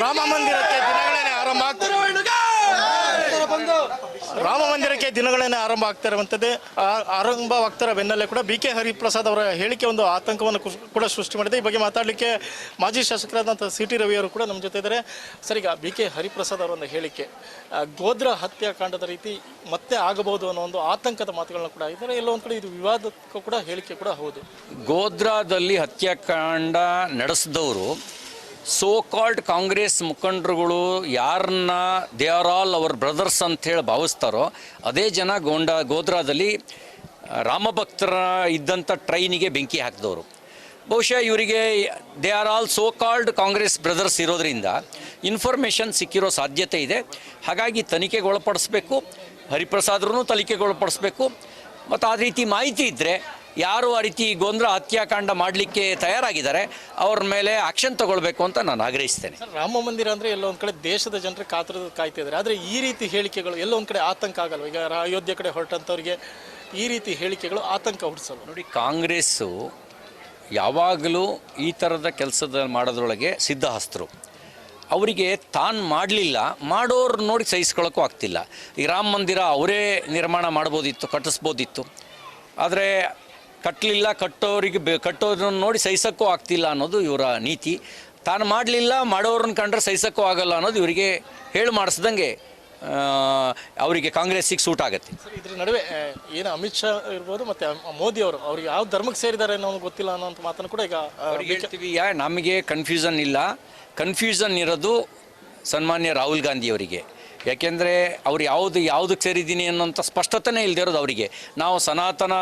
ರಾಮ ಮಂದಿರಕ್ಕೆ ದಿನಗಳೇನೆ ಆರಂಭ ಆಗ್ತಾರೆ. ರಾಮ ಮಂದಿರಕ್ಕೆ ದಿನಗಳೇನೆ ಆರಂಭ ಆಗ್ತಿರುವಂಥದ್ದೇ ಆರಂಭವಾಗ್ತಿರೋ ಬೆನ್ನಲ್ಲೇ ಕೂಡ ಬಿ ಕೆ ಹರಿಪ್ರಸಾದ್ ಅವರ ಹೇಳಿಕೆ ಒಂದು ಆತಂಕವನ್ನು ಕೂಡ ಸೃಷ್ಟಿ ಮಾಡಿದೆ. ಈ ಬಗ್ಗೆ ಮಾತಾಡಲಿಕ್ಕೆ ಮಾಜಿ ಶಾಸಕರಾದಂಥ ಸಿ ಟಿ ರವಿ ಅವರು ಕೂಡ ನಮ್ಮ ಜೊತೆ ಇದ್ದಾರೆ. ಸರ್, ಈಗ ಬಿ ಕೆ ಹರಿಪ್ರಸಾದ್ ಅವರ ಒಂದು ಹೇಳಿಕೆ ಗೋಧ್ರಾ ಹತ್ಯಾಕಾಂಡದ ರೀತಿ ಮತ್ತೆ ಆಗಬಹುದು ಅನ್ನೋ ಒಂದು ಆತಂಕದ ಮಾತುಗಳನ್ನ ಕೂಡ ಇದ್ದಾರೆ. ಎಲ್ಲೋ ಒಂದು ಕಡೆ ಇದು ವಿವಾದಕ್ಕೂ ಕೂಡ ಹೇಳಿಕೆ ಕೂಡ ಹೌದು. ಗೋಧ್ರಾದಲ್ಲಿ ಹತ್ಯಾಕಾಂಡ ನಡೆಸಿದವರು ಸೋ ಕಾಲ್ಡ್ ಕಾಂಗ್ರೆಸ್ ಮುಖಂಡರುಗಳು ಯಾರನ್ನ they are all our brothers ಅಂಥೇಳಿ ಭಾವಿಸ್ತಾರೋ ಅದೇ ಜನ ಗೋಧ್ರಾದಲ್ಲಿ ರಾಮಭಕ್ತರ ಇದ್ದಂಥ ಟ್ರೈನಿಗೆ ಬೆಂಕಿ ಹಾಕಿದವರು. ಬಹುಶಃ ಇವರಿಗೆ they are all so called Congress brothers ಇರೋದರಿಂದ ಇನ್ಫಾರ್ಮೇಷನ್ ಸಿಕ್ಕಿರೋ ಸಾಧ್ಯತೆ ಇದೆ. ಹಾಗಾಗಿ ತನಿಖೆಗೊಳಪಡಿಸ್ಬೇಕು, ಹರಿಪ್ರಸಾದ್ರೂ ತನಿಖೆಗೊಳಪಡಿಸ್ಬೇಕು. ಮತ್ತು ಆ ರೀತಿ ಮಾಹಿತಿ ಇದ್ದರೆ ಯಾರು ಆ ರೀತಿ ಗೋಧ್ರಾ ಹತ್ಯಾಕಾಂಡ ಮಾಡಲಿಕ್ಕೆ ತಯಾರಾಗಿದ್ದಾರೆ ಅವ್ರ ಮೇಲೆ ಆಕ್ಷನ್ ತಗೊಳ್ಬೇಕು ಅಂತ ನಾನು ಆಗ್ರಹಿಸ್ತೇನೆ. ರಾಮ ಮಂದಿರ ಅಂದರೆ ಎಲ್ಲೋ ಒಂದು ಕಡೆ ದೇಶದ ಜನರು ಕಾಯ್ತಿದ್ದಾರೆ. ಆದರೆ ಈ ರೀತಿ ಹೇಳಿಕೆಗಳು ಎಲ್ಲೋ ಒಂದು ಕಡೆ ಆತಂಕ ಆಗಲ್ವ? ಈಗ ಅಯೋಧ್ಯೆ ಕಡೆ ಹೊರಟಂಥವ್ರಿಗೆ ಈ ರೀತಿ ಹೇಳಿಕೆಗಳು ಆತಂಕ ಹುಟ್ಟಿಸಲ್ಲ. ನೋಡಿ, ಕಾಂಗ್ರೆಸ್ಸು ಯಾವಾಗಲೂ ಈ ಥರದ ಕೆಲಸದ ಮಾಡೋದ್ರೊಳಗೆ ಸಿದ್ಧಹಸ್ತರು. ಅವರಿಗೆ ತಾನು ಮಾಡಲಿಲ್ಲ, ಮಾಡೋರು ನೋಡಿ ಸಹಿಸ್ಕೊಳ್ಳೋಕ್ಕೂ ಆಗ್ತಿಲ್ಲ. ಈ ರಾಮ ಮಂದಿರ ಅವರೇ ನಿರ್ಮಾಣ ಮಾಡ್ಬೋದಿತ್ತು, ಕಟ್ಟಿಸ್ಬೋದಿತ್ತು. ಆದರೆ ಕಟ್ಟಲಿಲ್ಲ, ಕಟ್ಟೋರನ್ನ ನೋಡಿ ಸಹಿಸೋಕ್ಕೂ ಆಗ್ತಿಲ್ಲ ಅನ್ನೋದು ಇವರ ನೀತಿ. ತಾನು ಮಾಡಲಿಲ್ಲ, ಮಾಡೋರನ್ನ ಕಂಡ್ರೆ ಸಹಿಸೋಕ್ಕೂ ಆಗಲ್ಲ ಅನ್ನೋದು ಇವರಿಗೆ ಹೇಳಿ ಮಾಡಿಸ್ದಂಗೆ ಅವರಿಗೆ ಕಾಂಗ್ರೆಸ್ಸಿಗೆ ಸೂಟ್ ಆಗುತ್ತೆ. ಸರ್, ಇದ್ರ ನಡುವೆ ಏನು ಅಮಿತ್ ಶಾ ಇರ್ಬೋದು ಮತ್ತು ಮೋದಿ ಅವರು ಅವ್ರಿಗೆ ಯಾವ ಧರ್ಮಕ್ಕೆ ಸೇರಿದ್ದಾರೆ ಅನ್ನೋ ಗೊತ್ತಿಲ್ಲ ಅನ್ನೋಂಥ ಮಾತನ್ನು ಕೂಡ ಈಗ ಹೇಳ್ತೀವಿ. ನಮಗೆ ಕನ್ಫ್ಯೂಷನ್ ಇಲ್ಲ. ಕನ್ಫ್ಯೂಷನ್ ಇರೋದು ಸನ್ಮಾನ್ಯ ರಾಹುಲ್ ಗಾಂಧಿ ಅವರಿಗೆ. ಯಾಕೆಂದರೆ ಅವ್ರು ಯಾವುದಕ್ಕೆ ಸೇರಿದ್ದೀನಿ ಅನ್ನೋಂಥ ಸ್ಪಷ್ಟತೆನೇ ಇಲ್ಲದೆ ಇರೋದು ಅವರಿಗೆ. ನಾವು ಸನಾತನ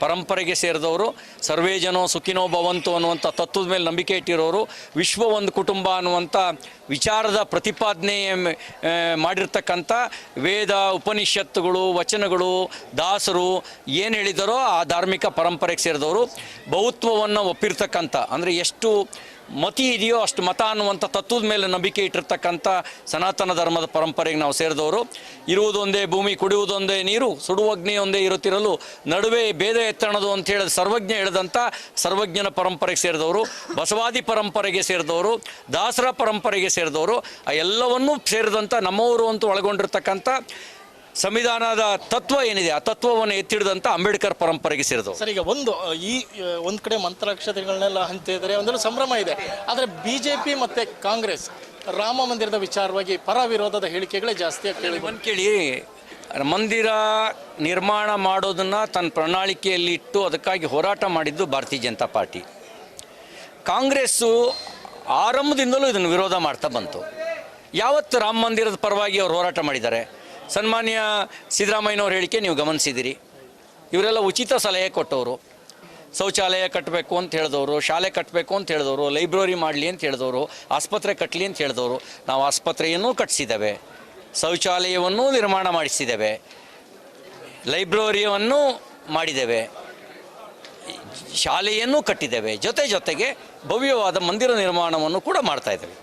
ಪರಂಪರೆಗೆ ಸೇರಿದವರು, ಸರ್ವೇ ಜನೋ ಸುಖಿನೋ ಭವಂತು ಅನ್ನುವಂಥ ತತ್ವದ ಮೇಲೆ ನಂಬಿಕೆ ಇಟ್ಟಿರೋರು, ವಿಶ್ವ ಒಂದು ಕುಟುಂಬ ಅನ್ನುವಂಥ ವಿಚಾರದ ಪ್ರತಿಪಾದನೆ ಮಾಡಿರ್ತಕ್ಕಂಥ ವೇದ ಉಪನಿಷತ್ತುಗಳು ವಚನಗಳು ದಾಸರು ಏನು ಹೇಳಿದಾರೋ ಆ ಧಾರ್ಮಿಕ ಪರಂಪರೆಗೆ ಸೇರಿದವರು. ಬಹುತ್ವವನ್ನು ಒಪ್ಪಿರ್ತಕ್ಕಂಥ, ಅಂದರೆ ಎಷ್ಟು ಮತಿ ಇದೆಯೋ ಅಷ್ಟು ಮತ ಅನ್ನುವಂಥ ತತ್ವದ ಮೇಲೆ ನಂಬಿಕೆ ಇಟ್ಟಿರ್ತಕ್ಕಂಥ ಸನಾತನ ಧರ್ಮದ ಪರಂಪರೆಗೆ ನಾವು ಸೇರಿದವರು. ಇರುವುದೊಂದೇ ಭೂಮಿ, ಕುಡಿಯುವುದೊಂದೇ ನೀರು, ಸುಡುವಗ್ನಿ ಒಂದೇ ಇರುತ್ತಿರಲು ನಡುವೆ ಭೇದ ಎತ್ತಣದು ಅಂತ ಹೇಳಿದ ಸರ್ವಜ್ಞ ಹೇಳಿದಂಥ ಸರ್ವಜ್ಞನ ಪರಂಪರೆಗೆ ಸೇರಿದವರು, ಬಸವಾದಿ ಪರಂಪರೆಗೆ ಸೇರಿದವರು, ದಾಸರ ಪರಂಪರೆಗೆ ಸೇರಿದವರು, ಆ ಎಲ್ಲವನ್ನೂ ಸೇರಿದಂಥ ನಮ್ಮವರು ಅಂತ ಒಳಗೊಂಡಿರ್ತಕ್ಕಂಥ ಸಂವಿಧಾನದ ತತ್ವ ಏನಿದೆ ಆ ತತ್ವವನ್ನು ಎತ್ತಿಡಿದಂಥ ಅಂಬೇಡ್ಕರ್ ಪರಂಪರೆಗೆ ಸೇರಿದವು. ಸರ್, ಈಗ ಒಂದು ಕಡೆ ಮಂತ್ರಾಕ್ಷತೆಗಳನ್ನೆಲ್ಲ ಹಂಚಿದ್ದಾರೆ, ಒಂದೆಲ್ಲ ಸಂಭ್ರಮ ಇದೆ. ಆದರೆ BJP ಮತ್ತು ಕಾಂಗ್ರೆಸ್ ರಾಮ ಮಂದಿರದ ವಿಚಾರವಾಗಿ ಪರ ವಿರೋಧದ ಹೇಳಿಕೆಗಳೇ ಜಾಸ್ತಿ ಕೇಳಿ. ಮಂದಿರ ನಿರ್ಮಾಣ ಮಾಡೋದನ್ನು ತನ್ನ ಪ್ರಣಾಳಿಕೆಯಲ್ಲಿ ಇಟ್ಟು ಅದಕ್ಕಾಗಿ ಹೋರಾಟ ಮಾಡಿದ್ದು ಭಾರತೀಯ ಜನತಾ ಪಾರ್ಟಿ. ಕಾಂಗ್ರೆಸ್ಸು ಆರಂಭದಿಂದಲೂ ಇದನ್ನು ವಿರೋಧ ಮಾಡ್ತಾ ಬಂತು. ಯಾವತ್ತು ರಾಮ ಮಂದಿರದ ಪರವಾಗಿ ಅವರು ಹೋರಾಟ ಮಾಡಿದ್ದಾರೆ? ಸನ್ಮಾನ್ಯ ಸಿದ್ದರಾಮಯ್ಯನವ್ರ ಹೇಳಿಕೆ ನೀವು ಗಮನಿಸಿದಿರಿ. ಇವರೆಲ್ಲ ಉಚಿತ ಸಲಹೆ ಕೊಟ್ಟವರು. ಶೌಚಾಲಯ ಕಟ್ಟಬೇಕು ಅಂತ ಹೇಳಿದವರು, ಶಾಲೆ ಕಟ್ಟಬೇಕು ಅಂತ ಹೇಳಿದವರು, ಲೈಬ್ರರಿ ಮಾಡಲಿ ಅಂತ ಹೇಳಿದವರು, ಆಸ್ಪತ್ರೆ ಕಟ್ಟಲಿ ಅಂತ ಹೇಳಿದವರು. ನಾವು ಆಸ್ಪತ್ರೆಯನ್ನು ಕಟ್ಟಿಸಿದ್ದೇವೆ, ಶೌಚಾಲಯವನ್ನು ನಿರ್ಮಾಣ ಮಾಡಿಸಿದ್ದೇವೆ, ಲೈಬ್ರರಿಯನ್ನು ಮಾಡಿದ್ದೇವೆ, ಶಾಲೆಯನ್ನು ಕಟ್ಟಿದ್ದೇವೆ, ಜೊತೆಗೆ ಭವ್ಯವಾದ ಮಂದಿರ ನಿರ್ಮಾಣವನ್ನು ಕೂಡ ಮಾಡ್ತಾ ಇದ್ದೇವೆ.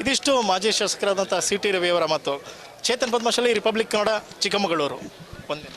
ಇದಿಷ್ಟು ಮಾಜಿ ಶಾಸಕರಾದಂಥ ಸಿ ಟಿ ರವಿ ಅವರ ಮಾತು. ಚೇತನ್ ಪದ್ಮಶಾಲಿ, ರಿಪಬ್ಲಿಕ್ ಕನ್ನಡ, ಚಿಕ್ಕಮಗಳೂರು. ಒಂದೇ